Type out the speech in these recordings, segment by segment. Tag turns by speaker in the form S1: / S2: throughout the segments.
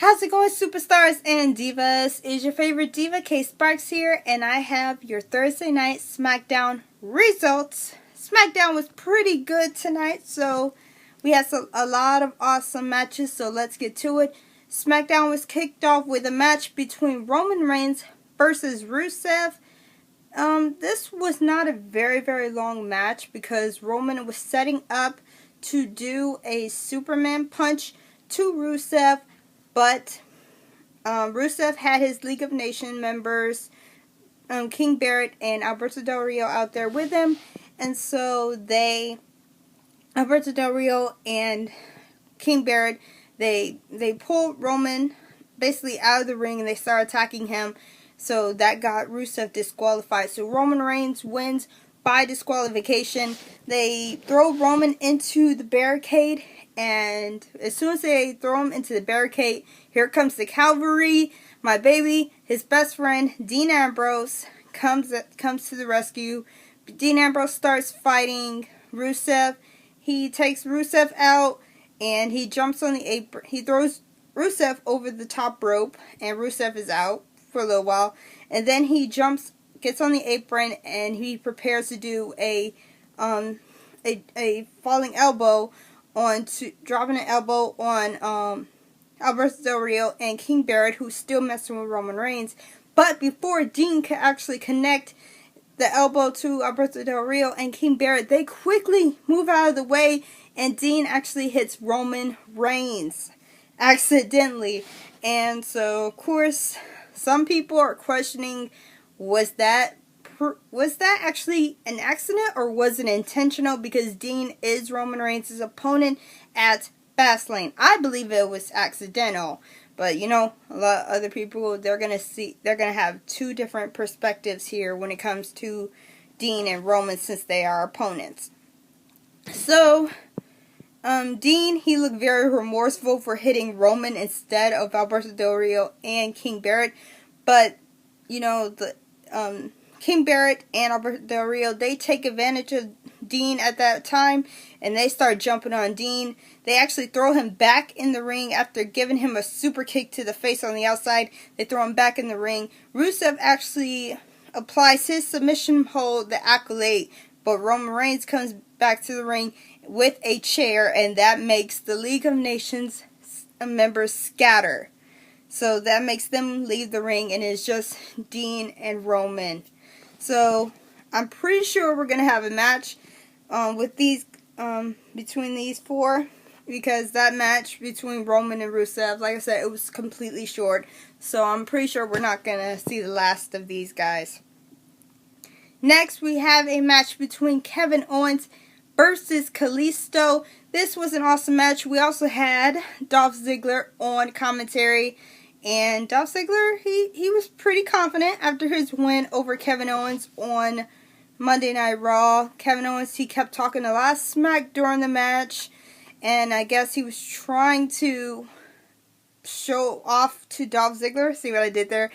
S1: How's it going, superstars and divas? Is your favorite diva, K Sparks here, and I have your Thursday Night Smackdown results. Smackdown was pretty good tonight, so we had a lot of awesome matches, so let's get to it. Smackdown was kicked off with a match between Roman Reigns versus Rusev. This was not a very long match because Roman was setting up to do a Superman punch to Rusev, but Rusev had his League of Nations members, King Barrett and Alberto Del Rio, out there with him, and so Alberto Del Rio and King Barrett, they pulled Roman basically out of the ring and they started attacking him. So that got Rusev disqualified. So Roman Reigns wins by disqualification. They throw Roman into the barricade, and as soon as they throw him into the barricade, here comes the cavalry. My baby, his best friend, Dean Ambrose, comes to the rescue. Dean Ambrose starts fighting Rusev. He takes Rusev out, and he jumps on the apron. He throws Rusev over the top rope, and Rusev is out for a little while, and then he gets on the apron, and he prepares to do a falling elbow dropping an elbow on Alberto Del Rio and King Barrett, who's still messing with Roman Reigns. But before Dean can actually connect the elbow to Alberto Del Rio and King Barrett, they quickly move out of the way, and Dean actually hits Roman Reigns accidentally. And so, of course, some people are questioning, was that actually an accident or was it intentional? Because Dean is Roman Reigns' opponent at FastLane. I believe it was accidental, but you know, a lot of other people, they're gonna have two different perspectives here when it comes to Dean and Roman, since they are opponents. So Dean, he looked very remorseful for hitting Roman instead of Alberto Del Rio and King Barrett. But, you know, King Barrett and Alberto Del Rio, they take advantage of Dean at that time, and they start jumping on Dean. They actually throw him back in the ring after giving him a super kick to the face on the outside. They throw him back in the ring. Rusev actually applies his submission hold, the Accolade, but Roman Reigns comes back to the ring with a chair, and that makes the League of Nations members scatter. So that makes them leave the ring, and it's just Dean and Roman. So I'm pretty sure we're gonna have a match with these between these four, because that match between Roman and Rusev, like I said, it was completely short. So I'm pretty sure we're not gonna see the last of these guys. Next, we have a match between Kevin Owens versus Kalisto. This was an awesome match. We also had Dolph Ziggler on commentary, and Dolph Ziggler, he was pretty confident after his win over Kevin Owens on Monday Night Raw. Kevin Owens, he kept talking a lot of smack during the match, and I guess he was trying to show off to Dolph Ziggler. See what I did there?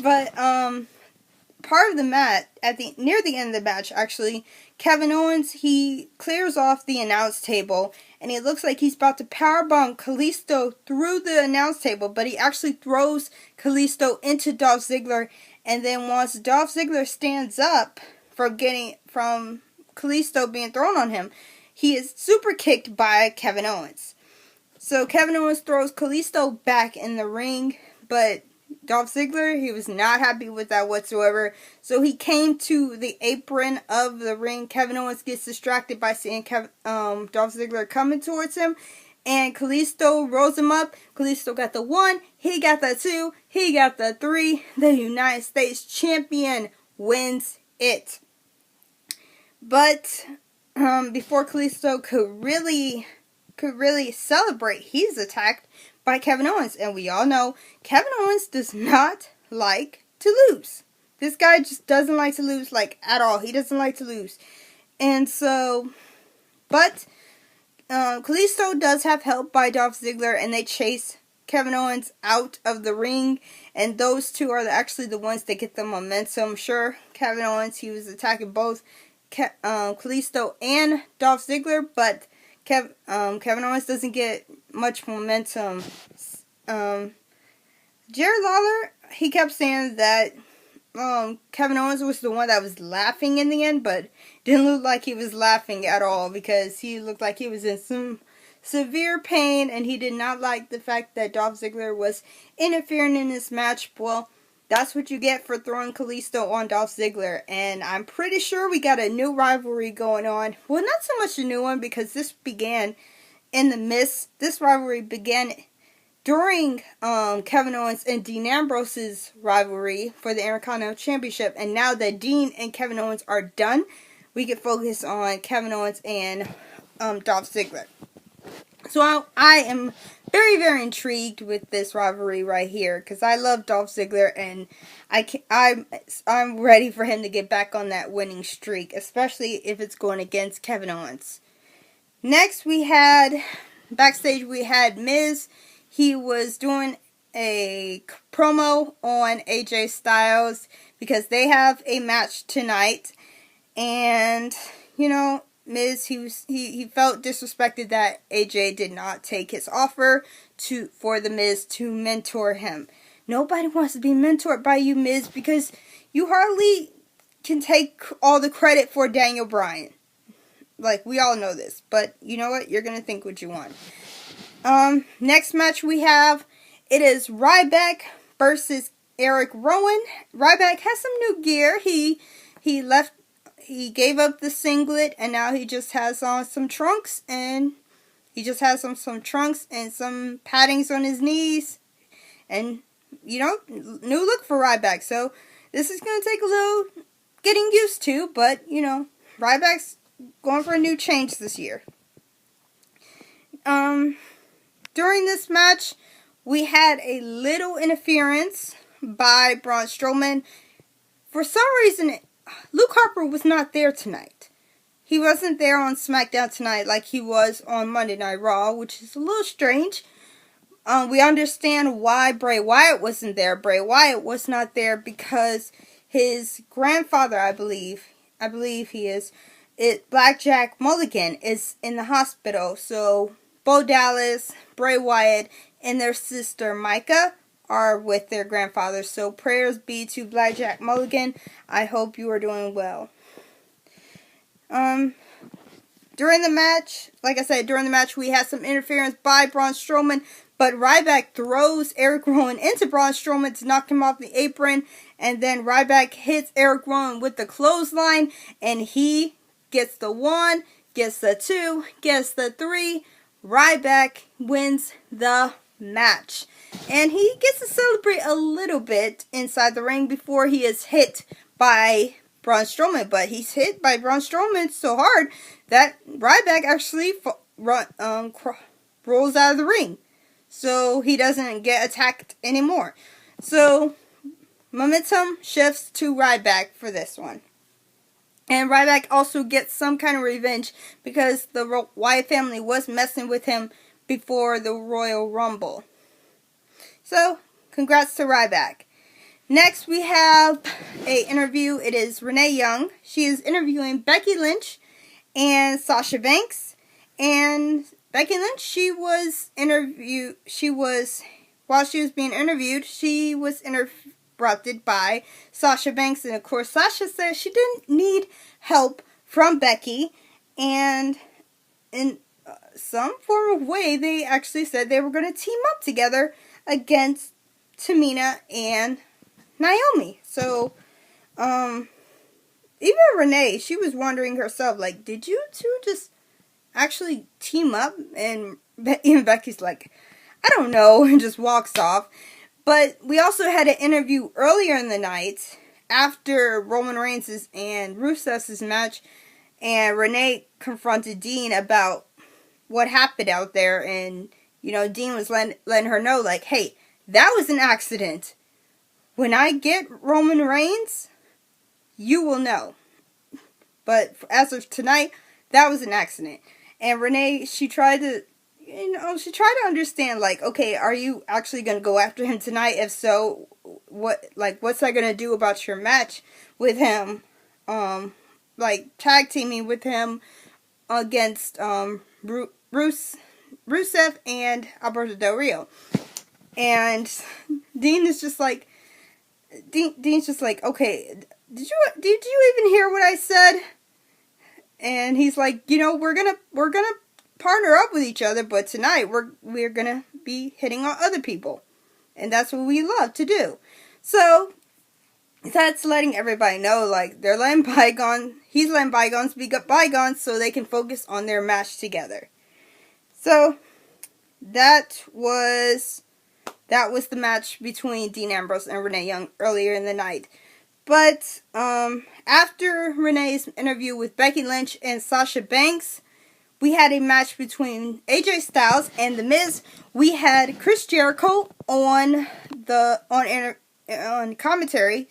S1: But part of the match, near the end of the match, actually, Kevin Owens, he clears off the announce table, and it looks like he's about to powerbomb Kalisto through the announce table, but he actually throws Kalisto into Dolph Ziggler, and then once Dolph Ziggler stands up from Kalisto being thrown on him, he is super kicked by Kevin Owens. So Kevin Owens throws Kalisto back in the ring, but Dolph Ziggler, he was not happy with that whatsoever. So he came to the apron of the ring. Kevin Owens gets distracted by seeing Dolph Ziggler coming towards him, and Kalisto rolls him up. Kalisto got the 1, he got the 2, he got the 3. The United States champion wins it. But before Kalisto could really celebrate, he's attacked by Kevin Owens, and we all know Kevin Owens does not like to lose. This guy just doesn't like to lose, like, at all. He doesn't like to lose. And so, but Kalisto does have help by Dolph Ziggler, and they chase Kevin Owens out of the ring, and those two are actually the ones that get the momentum. Sure, Kevin Owens, he was attacking both Kalisto and Dolph Ziggler, but Kevin Owens doesn't get much momentum Jerry Lawler, he kept saying that Kevin Owens was the one that was laughing in the end, but didn't look like he was laughing at all because he looked like he was in some severe pain, and he did not like the fact that Dolph Ziggler was interfering in this match. Well, that's what you get for throwing Kalisto on Dolph Ziggler, and I'm pretty sure we got a new rivalry going on. Well, not so much a new one because this began in the Miz. This rivalry began during Kevin Owens and Dean Ambrose's rivalry for the Intercontinental Championship, and now that Dean and Kevin Owens are done, we can focus on Kevin Owens and Dolph Ziggler. So I am very, very intrigued with this rivalry right here because I love Dolph Ziggler, and I'm ready for him to get back on that winning streak, especially if it's going against Kevin Owens. Next, backstage we had Miz. He was doing a promo on AJ Styles because they have a match tonight, and Miz, he felt disrespected that AJ did not take his offer for the Miz to mentor him. Nobody wants to be mentored by you, Miz, because you hardly can take all the credit for Daniel Bryan. Like, we all know this, but you know what? You're gonna think what you want. Next match we have, it is Ryback versus Eric Rowan. Ryback has some new gear. He gave up the singlet, and now he just has on some trunks, and some paddings on his knees, and new look for Ryback. So this is gonna take a little getting used to, but Ryback's going for a new change this year. During this match, we had a little interference by Braun Strowman. For some reason, Luke Harper was not there tonight. He wasn't there on SmackDown tonight like he was on Monday Night Raw, which is a little strange. We understand why Bray Wyatt wasn't there. Bray Wyatt was not there because his grandfather, I believe he is, Blackjack Mulligan, is in the hospital. So Bo Dallas, Bray Wyatt, and their sister Micah are with their grandfather. So prayers be to Blackjack Mulligan. I hope you are doing well. During the match, we had some interference by Braun Strowman, but Ryback throws Eric Rowan into Braun Strowman to knock him off the apron, and then Ryback hits Eric Rowan with the clothesline, and he gets the 1, gets the 2, gets the 3. Ryback wins the match. And he gets to celebrate a little bit inside the ring before he is hit by Braun Strowman. But he's hit by Braun Strowman so hard that Ryback actually rolls out of the ring. So he doesn't get attacked anymore. So momentum shifts to Ryback for this one. And Ryback also gets some kind of revenge because the Wyatt family was messing with him before the Royal Rumble. So, congrats to Ryback. Next, we have an interview. It is Renee Young. She is interviewing Becky Lynch and Sasha Banks. And Becky Lynch, while she was being interviewed, she was interrupted by Sasha Banks, and of course Sasha said she didn't need help from Becky, and in some form of way they actually said they were going to team up together against Tamina and Naomi. So even Renee, she was wondering herself, like, did you two just actually team up? And even Becky's like, I don't know, and just walks off. But we also had an interview earlier in the night after Roman Reigns' and Rusev's match, and Renee confronted Dean about what happened out there, and Dean was letting her know, like, hey, that was an accident. When I get Roman Reigns, you will know. But as of tonight, that was an accident. And Renee, she tried to understand, like, okay, are you actually going to go after him tonight? If so, what's that going to do about your match with him? Tag teaming with him against Rusev and Alberto Del Rio. And Dean is just like, Dean's just like, okay, did you even hear what I said? And he's like, we're gonna partner up with each other, but tonight we're gonna be hitting on other people, and that's what we love to do. So that's letting everybody know, like, he's letting bygones be bygones, so they can focus on their match together. So that was the match between Dean Ambrose and Renee Young earlier in the night. But after Renee's interview with Becky Lynch and Sasha Banks, we had a match between AJ Styles and The Miz. We had Chris Jericho on commentary,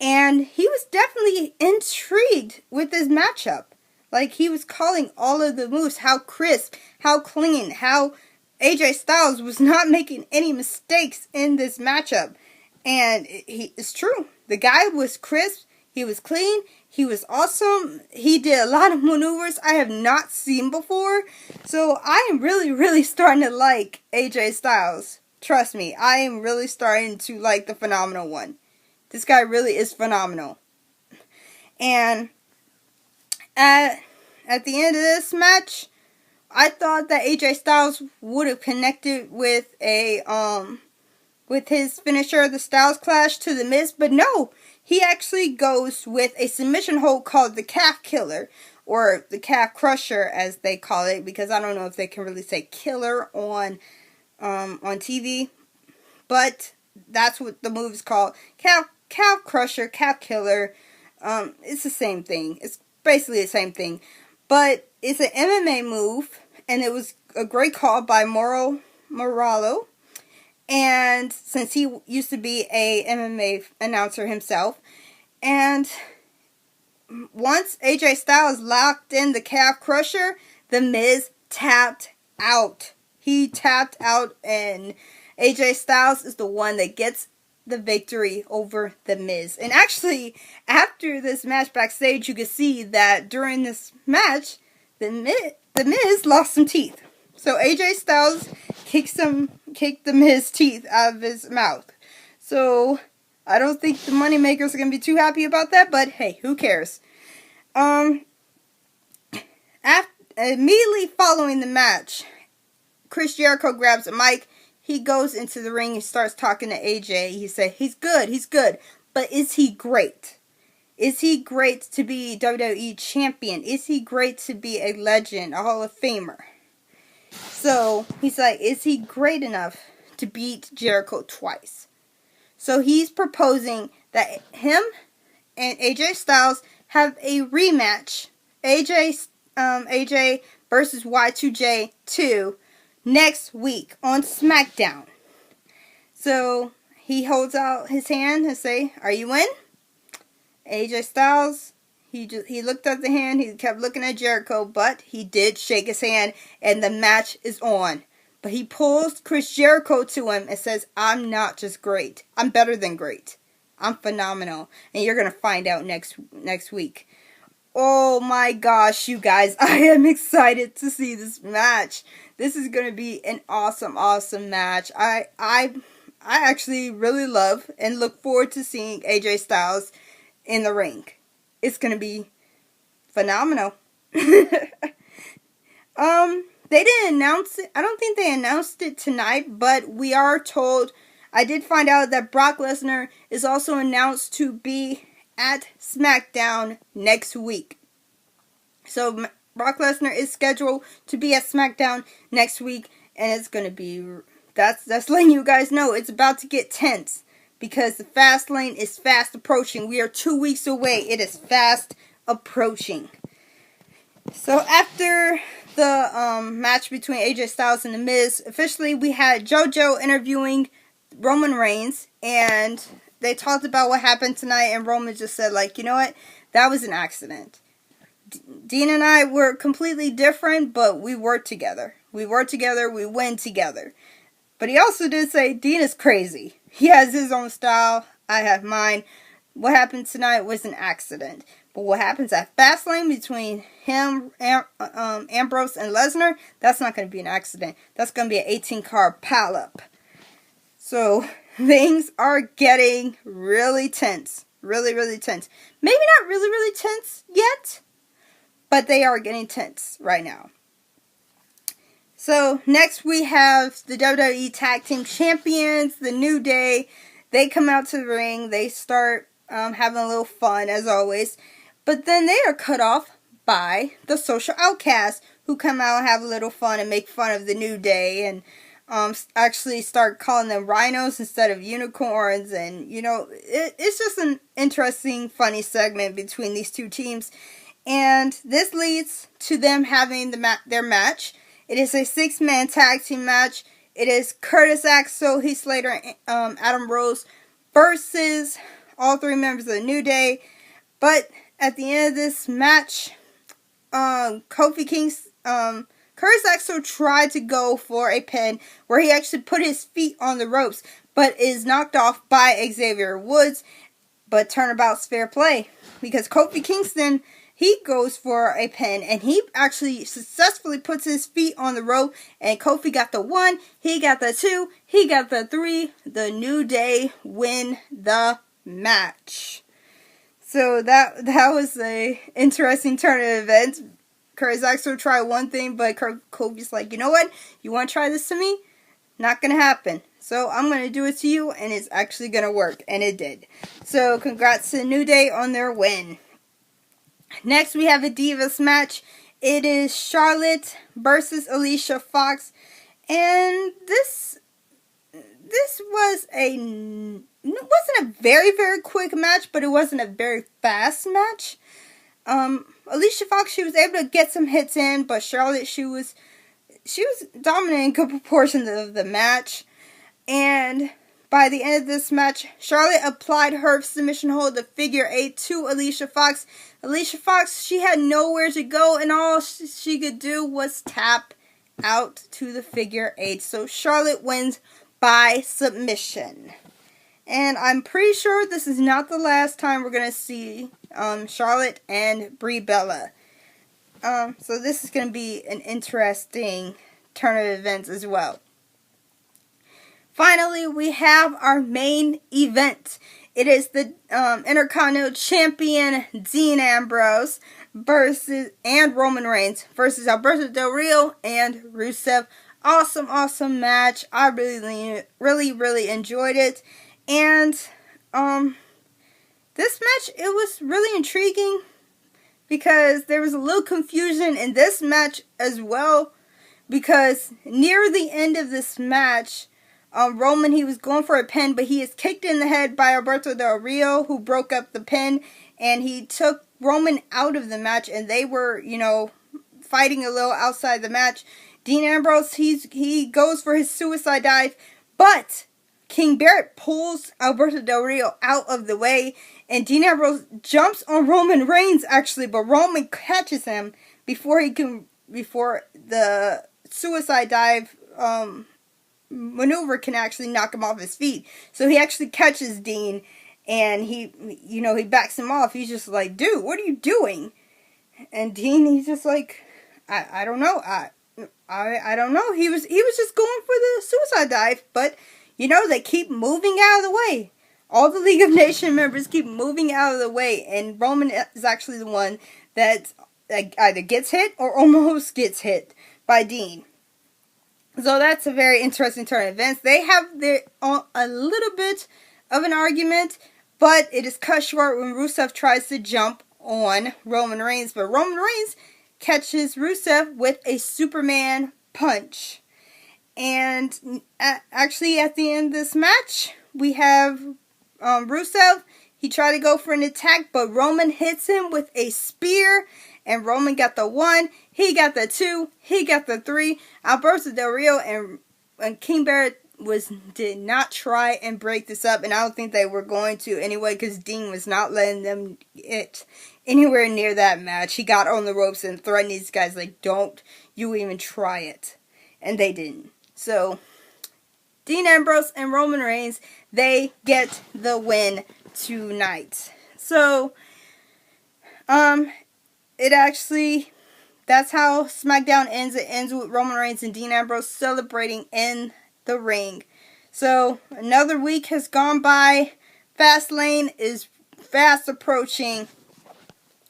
S1: and he was definitely intrigued with this matchup. Like, he was calling all of the moves, how crisp, how clean, how AJ Styles was not making any mistakes in this matchup. And it's true. The guy was crisp. He was clean. He was awesome. He did a lot of maneuvers I have not seen before. So I am really, really starting to like AJ Styles. Trust me, I am really starting to like the phenomenal one. This guy really is phenomenal. And at the end of this match, I thought that AJ Styles would have connected with with his finisher, the Styles Clash, to The Miz, but no, he actually goes with a submission hold called the Calf Killer, or the Calf Crusher, as they call it, because I don't know if they can really say killer on TV, but that's what the move is called. Calf Crusher, Calf Killer. It's the same thing. It's basically the same thing, but it's an MMA move, and it was a great call by Moralo. And since he used to be a MMA announcer himself, and once AJ Styles locked in the Calf Crusher, The Miz tapped out. He tapped out, and AJ Styles is the one that gets the victory over The Miz. And actually, after this match backstage, you could see that during this match, The Miz lost some teeth. So AJ Styles kicked The Miz's teeth out of his mouth. So I don't think the Moneymakers are going to be too happy about that, but hey, who cares? Immediately following the match, Chris Jericho grabs a mic. He goes into the ring and starts talking to AJ. He said, he's good, but is he great? Is he great to be WWE champion? Is he great to be a legend, a Hall of Famer? So he's like, is he great enough to beat Jericho twice? So he's proposing that him and AJ Styles have a rematch, AJ versus Y2J2, next week on Smackdown. So he holds out his hand and say, "Are you in?" AJ Styles, he looked at the hand, he kept looking at Jericho, but he did shake his hand, and the match is on. But he pulls Chris Jericho to him and says, "I'm not just great. I'm better than great. I'm phenomenal. And you're going to find out next week." Oh my gosh, you guys. I am excited to see this match. This is going to be an awesome, awesome match. I actually really love and look forward to seeing AJ Styles in the ring. It's going to be phenomenal. They didn't announce it. I don't think they announced it tonight, but we are told, I did find out that Brock Lesnar is also announced to be at Smackdown next week. So Brock Lesnar is scheduled to be at Smackdown next week, and it's going to be, that's letting you guys know it's about to get tense, because the FastLane is fast approaching. We are 2 weeks away. It is fast approaching. So after the match between AJ Styles and The Miz, officially we had JoJo interviewing Roman Reigns, and they talked about what happened tonight, and Roman just said, like, you know what, that was an accident. Dean and I were completely different, but we worked together. We win together. But he also did say Dean is crazy. He has his own style, I have mine. What happened tonight was an accident. But what happens at FastLane between him, Ambrose, and Lesnar, that's not going to be an accident. That's going to be an 18-card pile-up. So things are getting really tense. Really, really tense. Maybe not really, really tense yet, but they are getting tense right now. So next we have the WWE Tag Team Champions, the New Day. They come out to the ring. They start having a little fun as always. But then they are cut off by the Social Outcasts, who come out and have a little fun and make fun of the New Day and actually start calling them rhinos instead of unicorns. And, you know, it's just an interesting, funny segment between these two teams. And this leads to them having their match. It is a 6-man tag team match. It is Curtis Axel, Heath Slater, and Adam Rose versus all 3 members of the New Day. But at the end of this match, Curtis Axel tried to go for a pin where he actually put his feet on the ropes, but is knocked off by Xavier Woods. But turnabout's fair play, because Kofi Kingston, he goes for a pin, and he actually successfully puts his feet on the rope, and Kofi got the 1, he got the 2, he got the 3. The New Day win the match. So that was a interesting turn of events. Curtis Axel tried one thing, but Kofi's like, you know what? You want to try this to me? Not going to happen. So I'm going to do it to you, and it's actually going to work. And it did. So congrats to New Day on their win. Next, we have a Divas match. It is Charlotte versus Alicia Fox. And this wasn't a very, very quick match, but it wasn't a very fast match. Alicia Fox, she was able to get some hits in, but Charlotte, she was dominating a good proportion of the match. And by the end of this match, Charlotte applied her submission hold, the figure 8, to Alicia Fox. Alicia Fox, she had nowhere to go, and all she could do was tap out to the figure 8. So Charlotte wins by submission. And I'm pretty sure this is not the last time we're going to see Charlotte and Brie Bella. So this is going to be an interesting turn of events as well. Finally, we have our main event. It is the Intercontinental Champion Dean Ambrose and Roman Reigns versus Alberto Del Rio and Rusev. Awesome match. I really enjoyed it. And this match, it was really intriguing because there was a little confusion in this match as well, because near the end of this match, Roman, he was going for a pin, but he is kicked in the head by Alberto Del Rio, who broke up the pin, and he took Roman out of the match, and they were, fighting a little outside the match. Dean Ambrose, he goes for his suicide dive, but King Barrett pulls Alberto Del Rio out of the way, and Dean Ambrose jumps on Roman Reigns, actually, but Roman catches him before the suicide dive maneuver can actually knock him off his feet. So he actually catches Dean, and he backs him off. He's just like, dude, what are you doing? And Dean, he's just like, I don't know. I don't know. He was just going for the suicide dive, but they keep moving out of the way. All the League of Nations members keep moving out of the way, and Roman is actually the one that either gets hit or almost gets hit by Dean. So that's a very interesting turn of events. They have a little bit of an argument, but it is cut short when Rusev tries to jump on Roman Reigns. But Roman Reigns catches Rusev with a Superman punch. And actually at the end of this match, we have Rusev. He tried to go for an attack, but Roman hits him with a spear. And Roman got the 1, he got the 2, he got the 3. Alberto Del Rio and King Barrett did not try and break this up. And I don't think they were going to anyway, because Dean was not letting them get anywhere near that match. He got on the ropes and threatened these guys like, don't you even try it. And they didn't. So, Dean Ambrose and Roman Reigns, they get the win tonight. So, that's how SmackDown ends. It ends with Roman Reigns and Dean Ambrose celebrating in the ring. So another week has gone by. FastLane is fast approaching.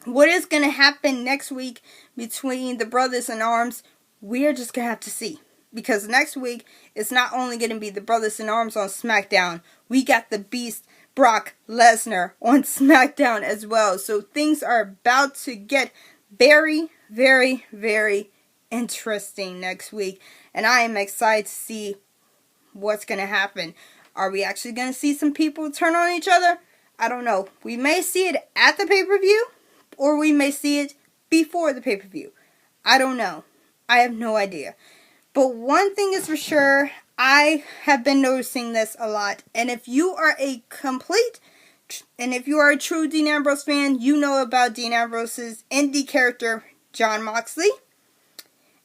S1: What is going to happen next week between the Brothers in Arms, we're just going to have to see. Because next week, it's not only going to be the Brothers in Arms on SmackDown. We got the Beast, Brock Lesnar, on SmackDown as well. So things are about to get very, very, very interesting next week. And I am excited to see what's going to happen. Are we actually going to see some people turn on each other? I don't know. We may see it at the pay-per-view, or we may see it before the pay-per-view. I don't know. I have no idea. But one thing is for sure, I have been noticing this a lot. And if you are a true Dean Ambrose fan, you know about Dean Ambrose's indie character, Jon Moxley.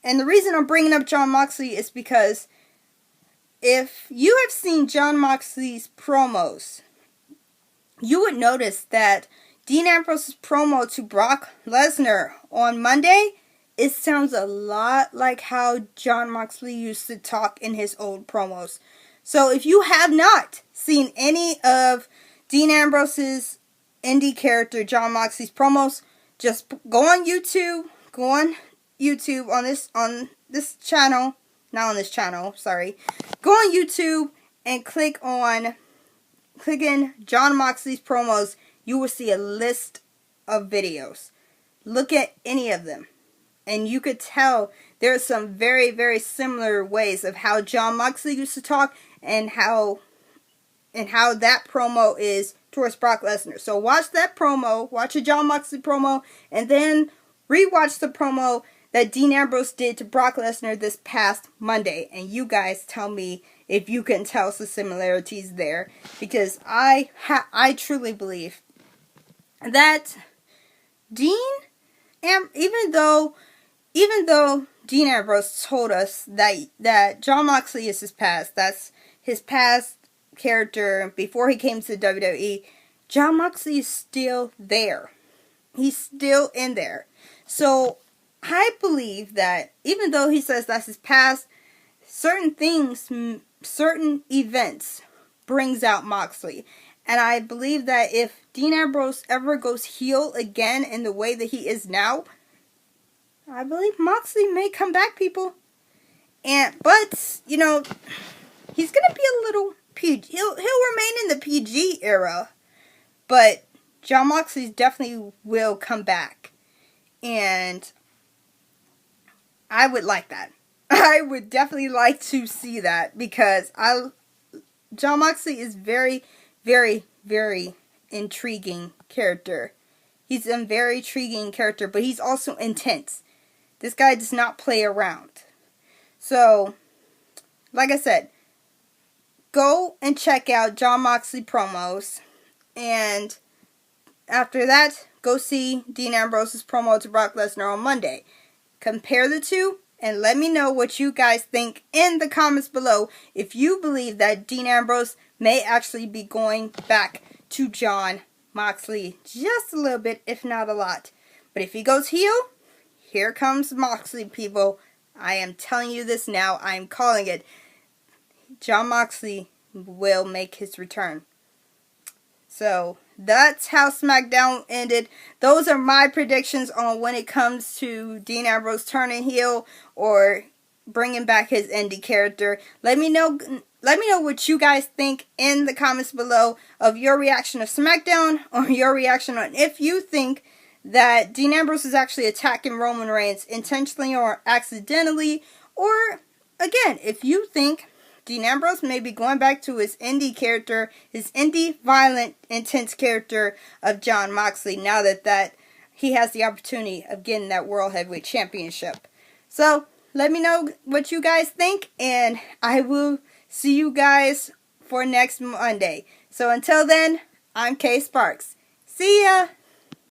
S1: And the reason I'm bringing up Jon Moxley is because if you have seen Jon Moxley's promos, you would notice that Dean Ambrose's promo to Brock Lesnar on Monday, it sounds a lot like how Jon Moxley used to talk in his old promos. So if you have not seen any of Dean Ambrose's indie character Jon Moxley's promos, just go on YouTube. Go on YouTube on this channel. Not on this channel, sorry. Go on YouTube and click in Jon Moxley's promos. You will see a list of videos. Look at any of them. And you could tell there are some very, very similar ways of how Jon Moxley used to talk and how that promo is towards Brock Lesnar. So watch that promo, watch a Jon Moxley promo, and then rewatch the promo that Dean Ambrose did to Brock Lesnar this past Monday. And you guys tell me if you can tell some similarities there. Because I truly believe that even though Dean Ambrose told us that Jon Moxley is his past, that's his past character before he came to WWE, Jon Moxley is still there. He's still in there. So I believe that even though he says that's his past, certain events brings out Moxley. And I believe that if Dean Ambrose ever goes heel again in the way that he is now, I believe Moxley may come back, people. But you know, he's gonna be a little PG. He'll remain in the PG era, but Jon Moxley definitely will come back, and I would like that. I would definitely like to see that because Jon Moxley is very, very, very intriguing character. He's a very intriguing character, but he's also intense. This guy does not play around. So, like I said, go and check out Jon Moxley promos. And after that, go see Dean Ambrose's promo to Brock Lesnar on Monday. Compare the two and let me know what you guys think in the comments below. If you believe that Dean Ambrose may actually be going back to Jon Moxley just a little bit, if not a lot. But if he goes heel, here comes Moxley, people. I am telling you this now. I am calling it. Jon Moxley will make his return. So, that's how SmackDown ended. Those are my predictions on when it comes to Dean Ambrose turning heel or bringing back his indie character. Let me know what you guys think in the comments below of your reaction of SmackDown or your reaction on if you think that Dean Ambrose is actually attacking Roman Reigns intentionally or accidentally, or again, if you think Dean Ambrose may be going back to his indie character, his indie violent, intense character of Jon Moxley now that he has the opportunity of getting that World Heavyweight Championship. So, let me know what you guys think, and I will see you guys for next Monday. So until then, I'm Kay Sparks. See ya!